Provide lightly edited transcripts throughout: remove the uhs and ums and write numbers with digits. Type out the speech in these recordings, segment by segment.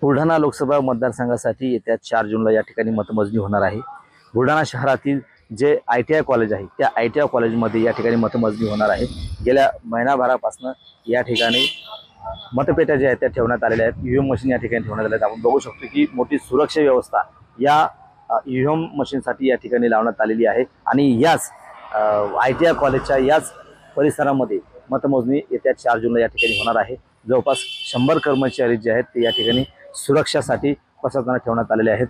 बुलढाणा लोकसभा मतदारसंघासाठी येत्या 4 जूनला या ठिकाणी मतमोजणी होणार आहे। बुलढाणा शहरातील जे ITI कॉलेज आहे त्या ITI कॉलेजमध्ये या ठिकाणी मतमोजणी होणार आहे। गेल्या महिनाभरापासून या ठिकाणी मतपेट्या ज्या आहेत त्या ठेवण्यात आलेल्या आहेत। EVM मशीन या ठिकाणी ठेवण्यात आल्या आहेत। आपण बघू शकतो की मोठी सुरक्षा व्यवस्था या EVM मशीनसाठी या ठिकाणी लावण्यात आलेली आहे आणि याच ITI कॉलेजच्या याच परिसरामध्ये मतमोजणी येत्या 4 जूनला या ठिकाणी होणार आहे। जवळपास 100 कर्मचारी जे आहेत ते या ठिकाणी सुरक्षासाठी प्रशासनाने ठेवण्यात आलेले आहेत।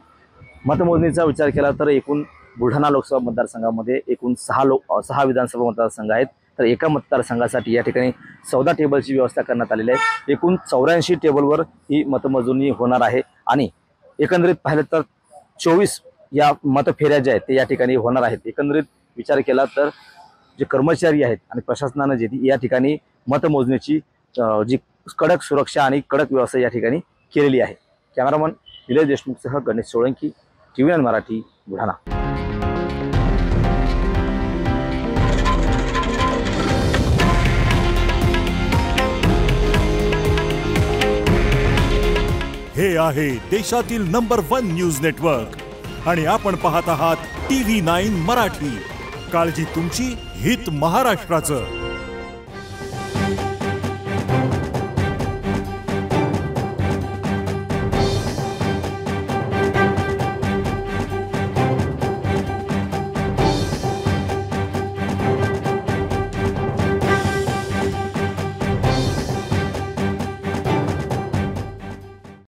मतमोजणीचा विचार केला तर एकूण बुलढाणा लोकसभा मतदारसंघामध्ये एकूण 6 विधानसभा मतदारसंघ आहेत। तर एका मतदारसंघासाठी या ठिकाणी 14 टेबलची व्यवस्था करण्यात आलेली आहे। एकूण 84 टेबलवर ही मतमोजणी होणार आहे आणि एकंदरीत पाहिलं तर 24 या मतफेऱ्या ज्या आहेत ते या ठिकाणी होणार आहेत। एकंदरीत विचार केला तर जे कर्मचारी आहेत आणि प्रशासनाने जे या ठिकाणी मतमोजणीची जी कडक सुरक्षा आणि कडक व्यवस्था या ठिकाणी केलेली आहे। कॅमेरामन निलेश देशमुखसह गणेश सोळंकी, TVN मराठी, बुलढाणा। हे आहे देशातील नंबर 1 न्यूज नेटवर्क आणि आपण पाहत आहात TV9 मराठी। काळजी तुमची, हित महाराष्ट्राचं।